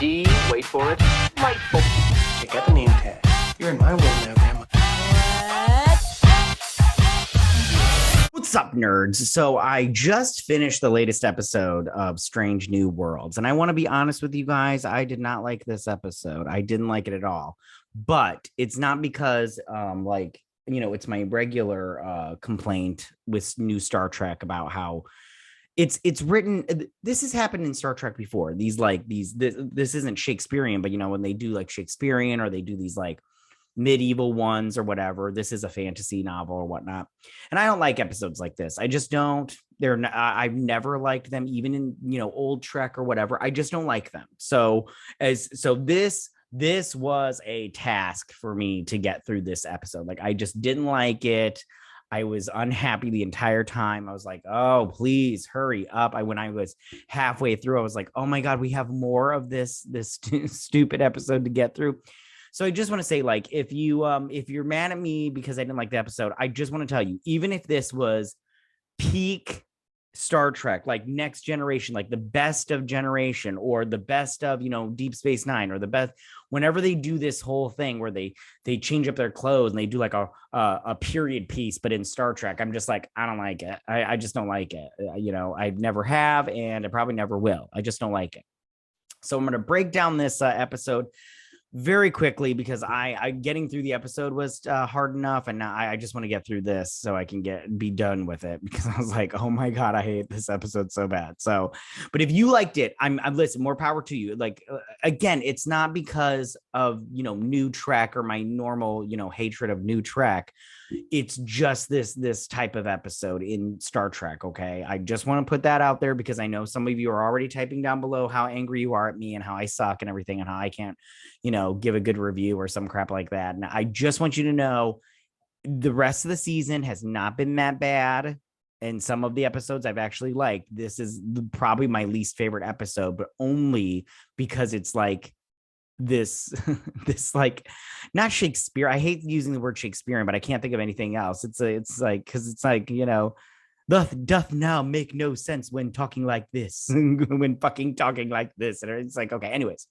D, wait for it, delightful. Check out the name tag. You're in my world now, Grandma. What's up, nerds? So I just finished the latest episode of Strange New Worlds, and I want to be honest with you guys. I did not like this episode. I didn't like it at all. But it's not because, it's my regular complaint with new Star Trek about how it's written. This has happened in Star Trek before. This isn't Shakespearean, but when they do like Shakespearean or they do these like medieval ones or whatever, this is a fantasy novel or whatnot, and I don't like episodes like this. I just don't. I've never liked them, even in old Trek or whatever. I just don't like them. This was a task for me to get through this episode. Like, I just didn't like it. I was unhappy the entire time. I was like, oh, please hurry up. When I was halfway through, I was like, oh my God, we have more of this stupid episode to get through. So I just want to say, like, if you're mad at me because I didn't like the episode, I just want to tell you, even if this was peak Star Trek, like Next Generation, like the best of Generation, or the best of Deep Space Nine, or the best, whenever they do this whole thing where they change up their clothes and they do like a period piece, but in Star Trek, I'm just like, I don't like it. I just don't like it. I never have, and I probably never will. I just don't like it. So I'm going to break down this episode very quickly, because I getting through the episode was hard enough, and now I just want to get through this so I can be done with it, because I was like, oh my God, I hate this episode so bad. So, but if you liked it, I'm listen, more power to you. Like, again, it's not because of new Trek or my normal hatred of new Trek. It's just this type of episode in Star Trek. Okay, I just want to put that out there, because I know some of you are already typing down below how angry you are at me and how I suck and everything, and how I can't give a good review or some crap like that. And I just want you to know, the rest of the season has not been that bad, and some of the episodes I've actually liked. This is probably my least favorite episode, but only because it's like this like, not Shakespeare. I hate using the word Shakespearean, but I can't think of anything else. It's like, because it's like, doth now make no sense when talking like this, when fucking talking like this. And it's like, okay, anyways.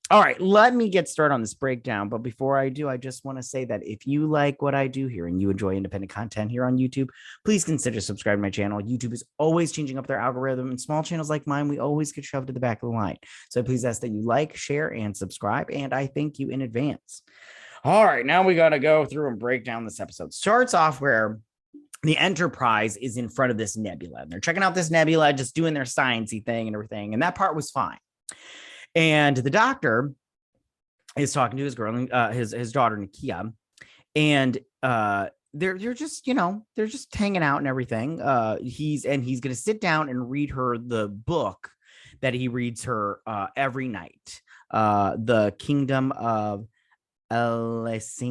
All right, let me get started on this breakdown. But before I do, I just want to say that if you like what I do here and you enjoy independent content here on YouTube, please consider subscribing to my channel. YouTube is always changing up their algorithm, and small channels like mine, we always get shoved to the back of the line. So please ask that you like, share, and subscribe, and I thank you in advance. All right, now we got to go through and break down this episode. Starts off where the Enterprise is in front of this nebula, and they're checking out this nebula, just doing their sciencey thing and everything, and that part was fine. And the doctor is talking to his girl, his daughter Nakia, and they're just they're just hanging out and everything. He's going to sit down and read her the book that he reads her every night, the Kingdom of Elysian.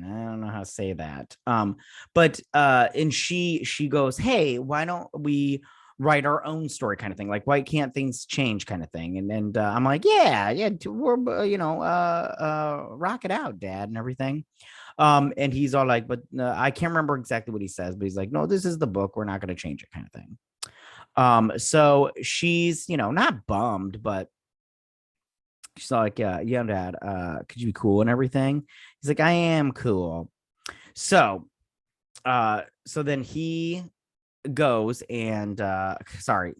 I don't know how to say that. And she goes, hey, why don't we write our own story, kind of thing, like, why can't things change, kind of thing. And I'm like, yeah, we're rock it out, Dad, and everything. And he's all like, but I can't remember exactly what he says, but he's like, no, this is the book, we're not going to change it, kind of thing. So she's not bummed, but she's like, yeah, Dad, could you be cool and everything? He's like, I am cool. So then he goes and sorry,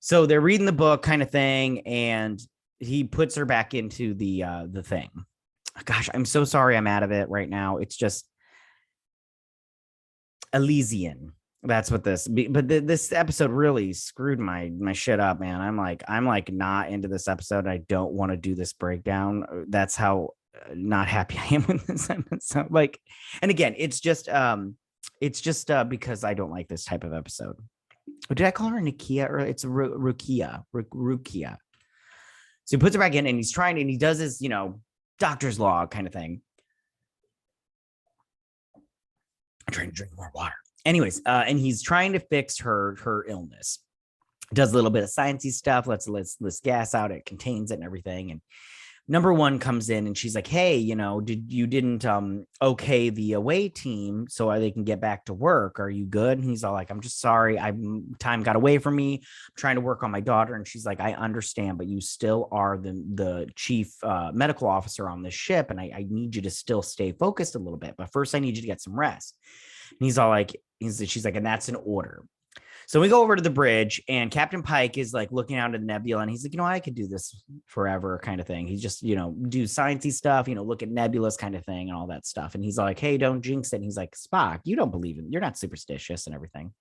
so they're reading the book, kind of thing, and he puts her back into the thing. Gosh, I'm so sorry, I'm out of it right now. It's just Elysian. That's what this episode really screwed my shit up, man. I'm like not into this episode. I don't want to do this breakdown. That's how not happy I am with this episode. Like, and again, it's just because I don't like this type of episode. Did I call her Nakia, or it's Rakia? Rukia. So he puts her back in, and he does his, doctor's log kind of thing. I'm trying to drink more water. Anyways, and he's trying to fix her illness. Does a little bit of sciencey stuff. Let's gas out. It contains it and everything. number one comes in and she's like, hey, didn't okay the away team so they can get back to work? Are you good? And he's all like, I'm just sorry. Time got away from me. I'm trying to work on my daughter. And she's like, I understand, but you still are the chief medical officer on this ship. And I need you to still stay focused a little bit. But first I need you to get some rest. And he's all like, she's like, and that's an order. So we go over to the bridge and Captain Pike is like looking out at the nebula and he's like, I could do this forever kind of thing. He's just, do sciencey stuff, look at nebulas kind of thing and all that stuff. And he's like, hey, don't jinx it. And he's like, Spock, you don't believe in, you're not superstitious and everything.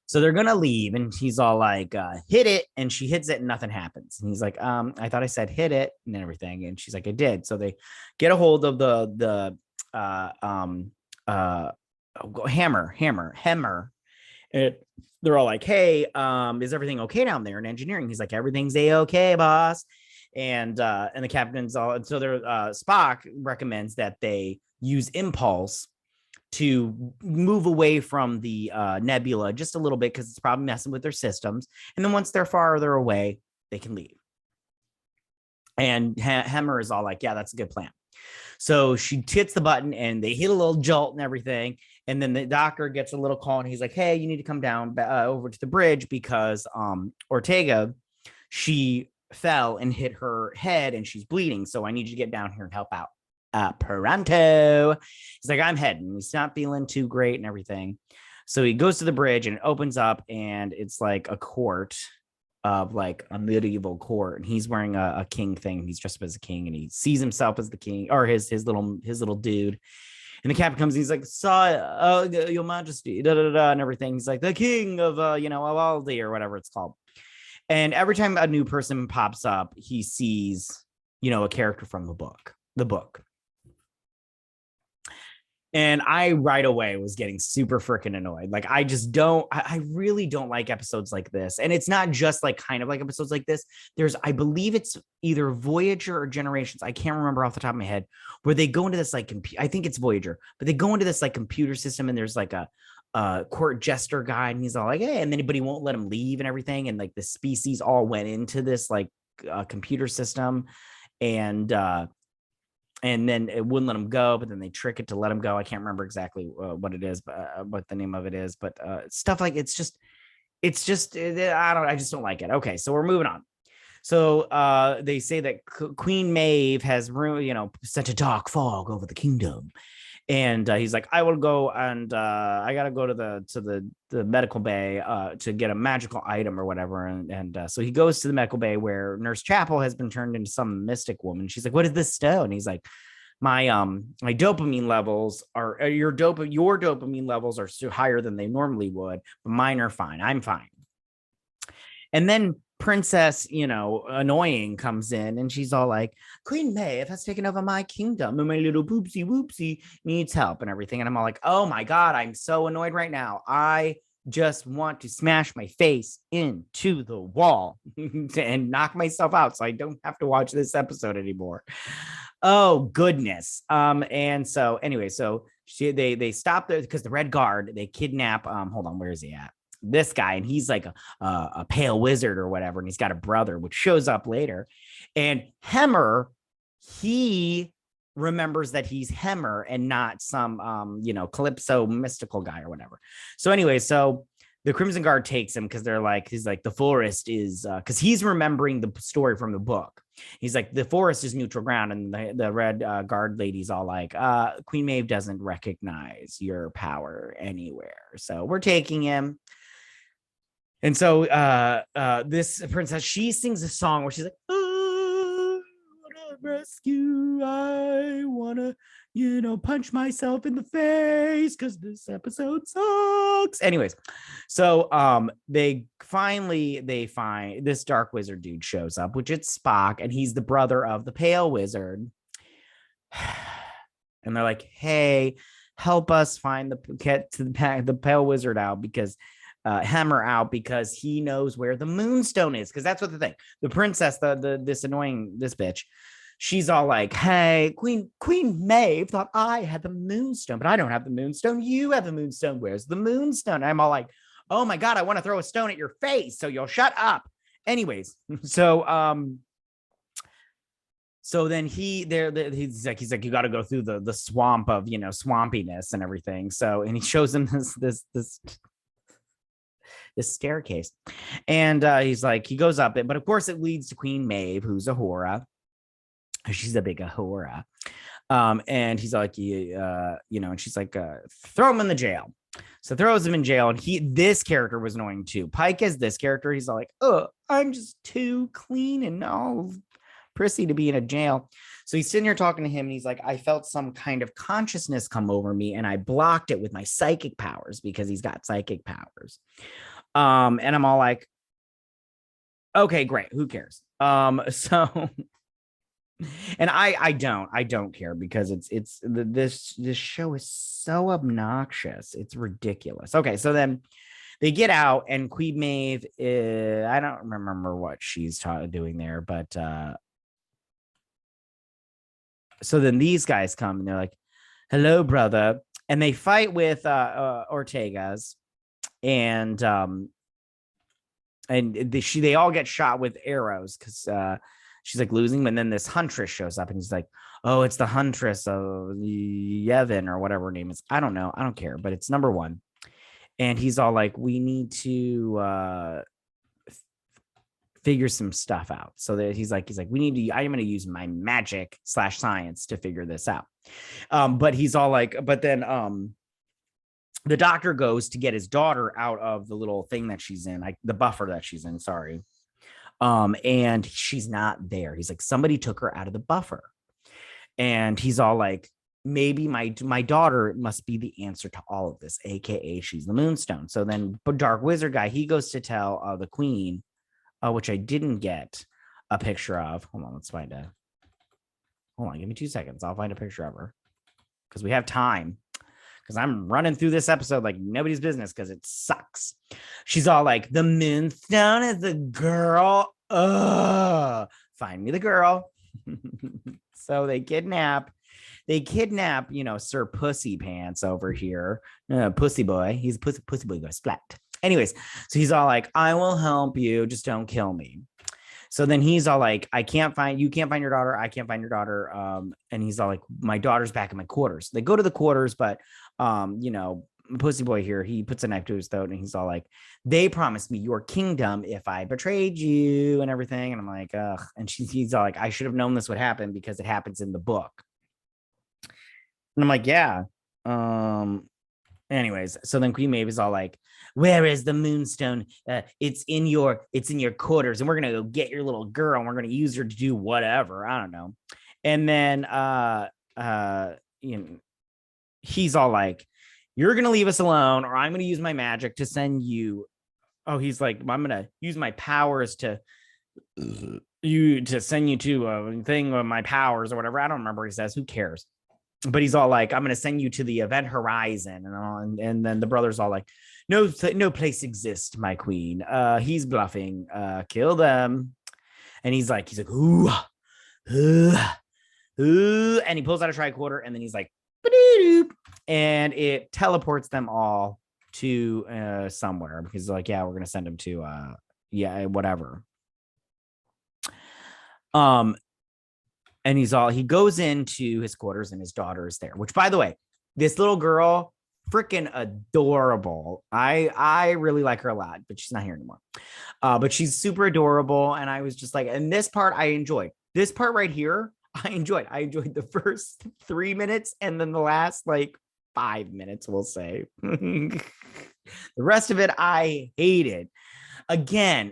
So they're going to leave and he's all like, hit it. And she hits it and nothing happens. And he's like, I thought I said hit it and everything. And she's like, I did. So they get a hold of the hammer. They're all like, hey, is everything okay down there in engineering? He's like, everything's a-okay, boss. And the captain's all, and so they're Spock recommends that they use impulse to move away from the nebula just a little bit because it's probably messing with their systems. And then once they're farther away, they can leave. And Hammer is all like, yeah, that's a good plan. So she hits the button and they hit a little jolt and everything. And then the doctor gets a little call and he's like, hey, you need to come down over to the bridge because Ortega, she fell and hit her head and she's bleeding. So I need you to get down here and help out. Pronto. He's like, I'm heading. He's not feeling too great and everything. So he goes to the bridge and it opens up and it's like a court of like a medieval court. And he's wearing a king thing. He's dressed up as a king and he sees himself as the king or his little dude. And the captain comes and he's like, your majesty, and everything. He's like, the king of, Alaldi or whatever it's called. And every time a new person pops up, he sees, a character from the book. And I right away was getting super freaking annoyed. Like, I really don't like episodes like this. And it's not just like kind of like episodes like this. I believe it's either Voyager or Generations. I can't remember off the top of my head where they go into this like, I think it's Voyager, but they go into this like computer system and there's like a court jester guy and he's all like, hey, and then anybody won't let him leave and everything. And like the species all went into this like computer system and then it wouldn't let him go, but then they trick it to let him go. I can't remember exactly what it is, but what the name of it is, but stuff like it's just, I just don't like it. Okay. So we're moving on. So they say that Queen Maeve has, sent a dark fog over the kingdom. And he's like, I will go and I got to go to the medical bay to get a magical item or whatever. And so he goes to the medical bay where Nurse Chapel has been turned into some mystic woman. She's like, what is this stone? And he's like, my dopamine levels are your dopamine levels are so higher than they normally would, but mine are fine. I'm fine. And then Princess, annoying comes in and she's all like, Queen Maeve has taken over my kingdom and my little poopsie whoopsie needs help and everything. And I'm all like, oh my God, I'm so annoyed right now. I just want to smash my face into the wall and knock myself out so I don't have to watch this episode anymore. Oh, goodness. And so anyway, so they stop there because the Red Guard, they kidnap, hold on, where is he at? This guy, and he's like a pale wizard or whatever, and he's got a brother which shows up later. And Hemmer, he remembers that he's Hemmer and not some Calypso mystical guy or whatever. So anyway, so the Crimson Guard takes him because he's like the forest is because he's remembering the story from the book. He's like, the forest is neutral ground, and the Red Guard lady's all like, Queen Maeve doesn't recognize your power anywhere, so we're taking him. And so this princess, she sings a song where she's like, oh, I wanna rescue, I wanna, punch myself in the face because this episode sucks. Anyways, so they find this dark wizard dude shows up, which it's Spock, and he's the brother of the pale wizard. And they're like, hey, help us find the pale wizard out because Hammer out because he knows where the moonstone is, because that's what the princess, this bitch, she's all like, hey, Queen Maeve thought I had the moonstone, but I don't have the moonstone. You have the moonstone. Where's the moonstone? And I'm all like, oh my God, I want to throw a stone at your face, so you'll shut up. Anyways, so So then he's like, you got to go through the swamp of, swampiness and everything. So, and he shows him this staircase, and he's like, he goes up it, but of course it leads to Queen Maeve, who's a Hora. She's a big Hora. And he's like, and she's like, throw him in the jail. So throws him in jail, and this character was annoying too. Pike as this character, he's like, oh, I'm just too clean and all prissy to be in a jail. So he's sitting here talking to him, and he's like, I felt some kind of consciousness come over me, and I blocked it with my psychic powers, because he's got psychic powers. And I'm all like, okay, great, who cares? So and I don't care, because this show is so obnoxious, it's ridiculous. Okay, so then they get out, and Queen Maeve, I don't remember what she's doing there, but so then these guys come, and they're like, hello, brother, and they fight with Ortega's, and they all get shot with arrows, because she's like losing, and then this huntress shows up, and he's like, oh, it's the huntress of Yevon, or whatever her name is. I don't know. I don't care, but it's number one. And he's all like, we need to figure some stuff out. So that he's like, we need to, I'm going to use my magic / science to figure this out. But he's all like, but then the doctor goes to get his daughter out of the little thing that she's in, like the buffer that she's in, sorry. And she's not there. He's like, somebody took her out of the buffer. And he's all like, maybe my daughter must be the answer to all of this, aka she's the Moonstone. So then Dark Wizard guy, he goes to tell the queen, which I didn't get a picture of. Hold on, let's find a. Hold on, give me 2 seconds. I'll find a picture of her, because we have time. Because I'm running through this episode like nobody's business, because it sucks. She's all like, the Moonstone is the girl. Find me the girl. So they kidnap, Sir Pussy Pants over here. Pussy boy. He's a pussy boy, splat. Anyways, so he's all like, I will help you, just don't kill me. So then he's all like, you can't find your daughter. I can't find your daughter. And he's all like, my daughter's back in my quarters. They go to the quarters, but Pussy boy here, he puts a knife to his throat, and he's all like, they promised me your kingdom if I betrayed you and everything. And I'm like, ugh. And he's all like, I should have known this would happen, because it happens in the book. And I'm like, yeah. Anyways, so then Queen Maeve is all like, where is the Moonstone? It's in your quarters, and we're gonna go get your little girl, and we're gonna use her to do whatever. I don't know. And then he's all like, you're gonna leave us alone, or I'm gonna use my magic to send you. Oh, he's like, I'm gonna use my powers to send you to a thing with my powers, or whatever. I don't remember what he says. Who cares? But he's all like, I'm going to send you to the event horizon, and all. And then the brother's all like, no place exists, my queen. He's bluffing. Kill them. And he's like, ooh, and he pulls out a tricorder, and then he's like, and it teleports them all to somewhere, because like, yeah, we're going to send them to whatever. And he goes into his quarters, and his daughter is there, which, by the way, this little girl, freaking adorable. I really like her a lot, but she's not here anymore. But she's super adorable. And I was just like, and this part I enjoyed. This part right here, I enjoyed. I enjoyed the first 3 minutes, and then the last 5 minutes, we'll say. The rest of it, I hated. Again,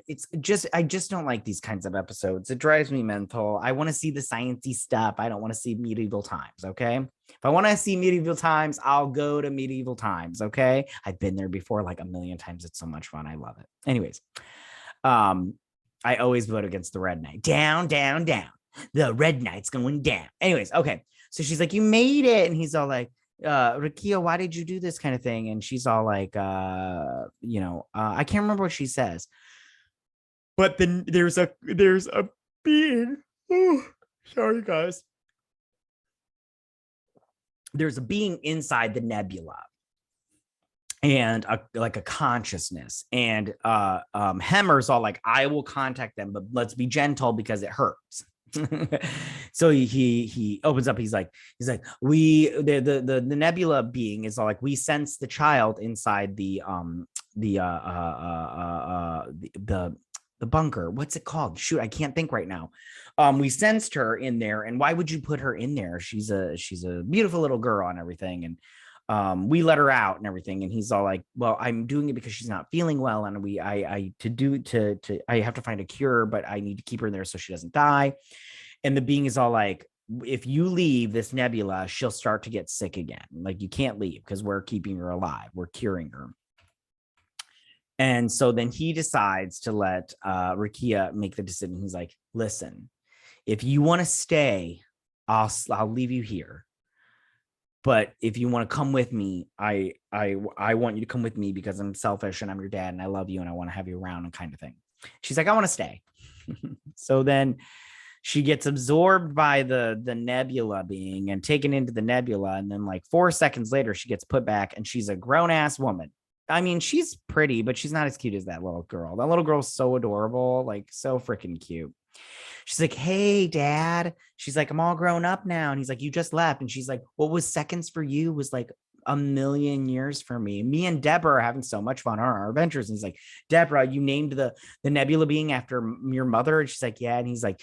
I just don't like these kinds of episodes. It drives me mental. I want to see the sciencey stuff. I don't want to see medieval times. Okay. If I want to see medieval times, I'll go to medieval times. Okay. I've been there before like a million times. It's so much fun. I love it. Anyways, I always vote against the Red Knight. Down, down, down. The Red Knight's going down. Anyways. Okay. So she's like, you made it. And he's all like, Rakia, why did you do this kind of thing? And she's all like, I can't remember what she says, but then there's a being. Oh, sorry guys. There's a being inside the nebula, and a consciousness, and Hemmer's all like, I will contact them, but let's be gentle because it hurts. So he opens up. He's like we the nebula being is all like, we sense the child inside the bunker. What's it called? Shoot, I can't think right now. We sensed her in there, and why would you put her in there? She's a beautiful little girl and everything, and we let her out and everything. And he's all like, well, I'm doing it because she's not feeling well, and I have to find a cure, but I need to keep her in there so she doesn't die. And the being is all like, if you leave this nebula, she'll start to get sick again. Like, you can't leave because we're keeping her alive, we're curing her. And so then he decides to let Rakia make the decision. He's like, listen, if you want to stay, I'll leave you here. But if you want to come with me, I want you to come with me because I'm selfish and I'm your dad and I love you and I want to have you around and kind of thing. She's like, I want to stay. So then she gets absorbed by the nebula being and taken into the nebula. And then like 4 seconds later, she gets put back and she's a grown ass woman. I mean, she's pretty, but she's not as cute as that little girl. That little girl's so adorable, like so freaking cute. She's like, hey, dad. She's like, I'm all grown up now. And he's like, you just left. And she's like, what was seconds for you was like a million years for me. Me and Deborah are having so much fun on our adventures. And he's like, Deborah, you named the nebula being after your mother? And she's like, yeah. And he's like,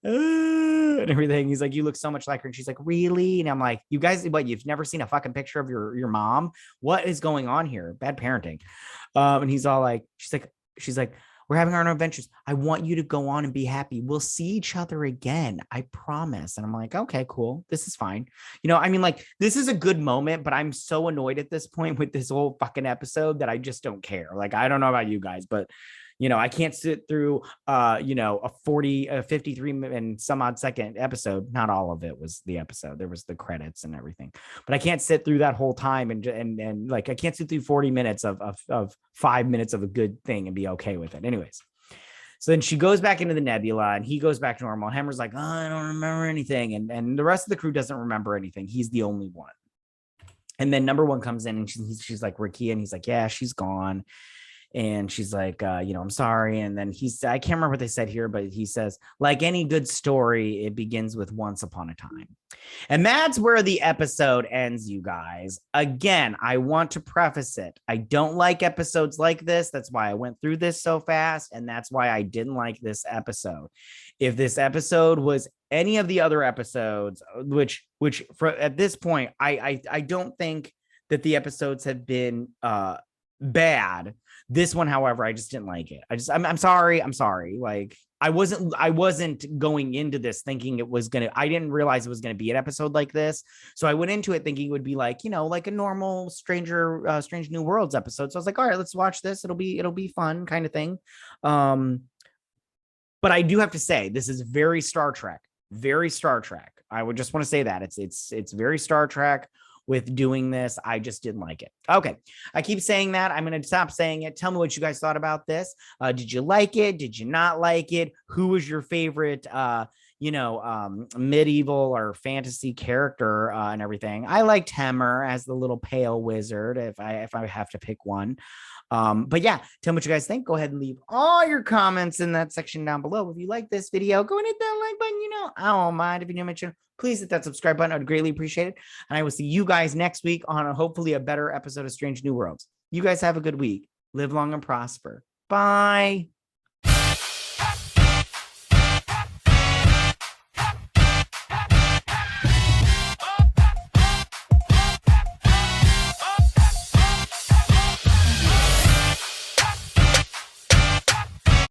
and everything. He's like, you look so much like her. And she's like, really? And I'm like, you guys, what, you've never seen a fucking picture of your mom? What is going on here? Bad parenting. And he's all like, she's like, we're having our own adventures. I want you to go on and be happy. We'll see each other again. I promise. And I'm like, okay, cool. This is fine. You know, I mean, like, this is a good moment, but I'm so annoyed at this point with this whole fucking episode that I just don't care. Like, I don't know about you guys, but you know, I can't sit through, you know, a 53 and some odd second episode. Not all of it was the episode. There was the credits and everything, but I can't sit through that whole time. And like, I can't sit through 40 minutes of 5 minutes of a good thing and be okay with it. Anyways. So then she goes back into the nebula and he goes back to normal. Hammer's like, oh, I don't remember anything. And the rest of the crew doesn't remember anything. He's the only one. And then number one comes in and she's like, Rakia. And he's like, yeah, she's gone. And she's like, you know, I'm sorry. And then I can't remember what they said here, but he says, like any good story, it begins with once upon a time. And that's where the episode ends, you guys. Again, I want to preface it. I don't like episodes like this. That's why I went through this so fast. And that's why I didn't like this episode. If this episode was any of the other episodes, which at this point, I don't think that the episodes have been bad. This one, however, I just didn't like it. I'm sorry. Like, I wasn't going into this thinking I didn't realize it was going to be an episode like this. So I went into it thinking it would be like, you know, like a normal Strange New Worlds episode. So I was like, all right, let's watch this. It'll be fun kind of thing. But I do have to say, this is very Star Trek. I would just want to say that it's very Star Trek. With doing this, I just didn't like it. Okay, I keep saying that. I'm going to stop saying it. Tell me what you guys thought about this. Did you like it? Did you not like it? Who was your favorite, medieval or fantasy character and everything? I liked Hemmer as the little pale wizard, if I have to pick one. But yeah, tell me what you guys think. Go ahead and leave all your comments in that section down below. If you like this video, go and hit that like button. You know, I don't mind. If you're new to my channel, please hit that subscribe button. I'd greatly appreciate it. And I will see you guys next week on hopefully a better episode of Strange New Worlds. You guys have a good week. Live long and prosper. Bye.